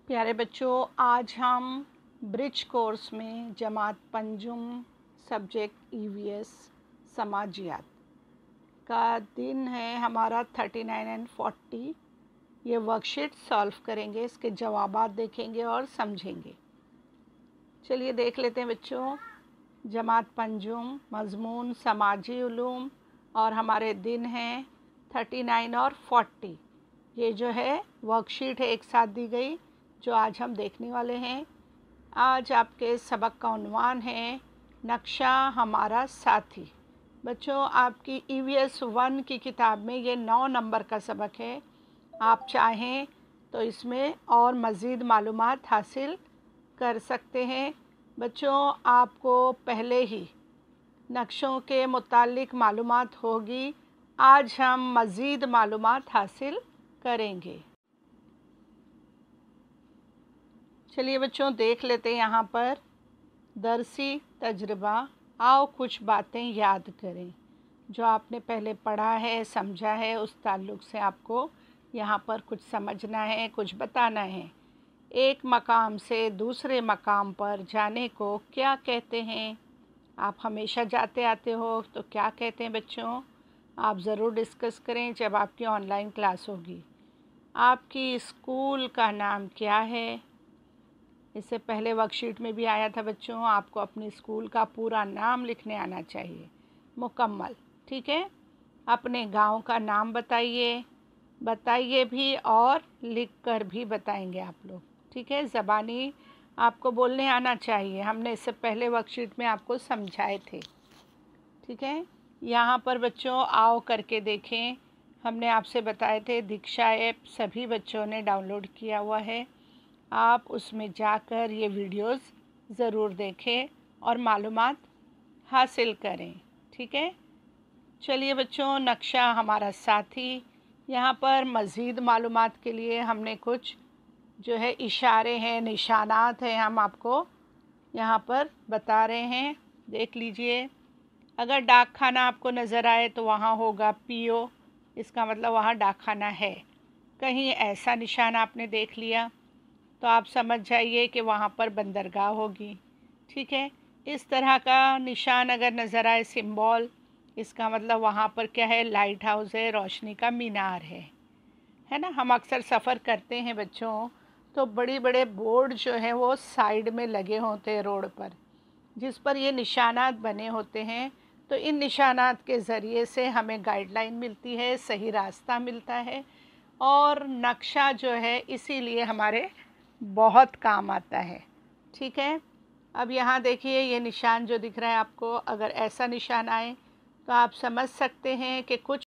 प्यारे बच्चों, आज हम ब्रिज कोर्स में जमात पंजुम सब्जेक्ट ईवीएस समाजियात का दिन है हमारा 39 एंड 40। ये वर्कशीट सॉल्व करेंगे, इसके जवाबात देखेंगे और समझेंगे। चलिए देख लेते हैं बच्चों। जमात पंजुम, मजमून समाजी उलूम और हमारे दिन हैं 39 और 40। ये जो है वर्कशीट है एक साथ दी गई जो आज हम देखने वाले हैं। आज आपके सबक का उन्वान है नक्शा हमारा साथी। बच्चों, आपकी ईवीएस 1 की किताब में ये 9 नंबर का सबक है। आप चाहें तो इसमें और मज़ीद मालूमात हासिल कर सकते हैं। बच्चों, आपको पहले ही नक्शों के मुतालिक मालूमात होगी। आज हम मज़ीद मालूमात हासिल करेंगे। चलिए बच्चों देख लेते हैं यहाँ पर दरसी तजुर्बा। आओ कुछ बातें याद करें जो आपने पहले पढ़ा है, समझा है, उस ताल्लुक़ से आपको यहाँ पर कुछ समझना है, कुछ बताना है। एक मकाम से दूसरे मकाम पर जाने को क्या कहते हैं? आप हमेशा जाते आते हो तो क्या कहते हैं बच्चों? आप ज़रूर डिस्कस करें जब आपकी ऑनलाइन क्लास होगी। आपकी स्कूल का नाम क्या है? इससे पहले वर्कशीट में भी आया था बच्चों, आपको अपने स्कूल का पूरा नाम लिखने आना चाहिए, मुकम्मल। ठीक है, अपने गांव का नाम बताइए भी और लिख कर भी बताएंगे आप लोग। ठीक है, ज़बानी आपको बोलने आना चाहिए। हमने इससे पहले वर्कशीट में आपको समझाए थे। ठीक है, यहाँ पर बच्चों आओ करके देखें। हमने आपसे बताए थे दीक्षा ऐप सभी बच्चों ने डाउनलोड किया हुआ है। आप उसमें जाकर ये वीडियोस ज़रूर देखें और मालूमात हासिल करें। ठीक है, चलिए बच्चों, नक्शा हमारा साथी। यहाँ पर मज़ीद मालूमात के लिए हमने कुछ जो है इशारे हैं, निशानात हैं, हम आपको यहाँ पर बता रहे हैं। देख लीजिए, अगर डाक खाना आपको नज़र आए तो वहाँ होगा पीओ, इसका मतलब वहाँ डाक खाना है। कहीं ऐसा निशान आपने देख लिया तो आप समझ जाइए कि वहाँ पर बंदरगाह होगी। ठीक है, इस तरह का निशान अगर नज़र आए सिंबल, इसका मतलब वहाँ पर क्या है? लाइट हाउस है, रोशनी का मीनार है ना। हम अक्सर सफ़र करते हैं बच्चों तो बड़े बड़े बोर्ड जो हैं वो साइड में लगे होते हैं रोड पर, जिस पर ये निशानात बने होते हैं। तो इन निशानात के ज़रिए से हमें गाइडलाइन मिलती है, सही रास्ता मिलता है और नक्शा जो है इसीलिए हमारे बहुत काम आता है। ठीक है, अब यहाँ देखिए ये निशान जो दिख रहा है आपको, अगर ऐसा निशान आए तो आप समझ सकते हैं कि कुछ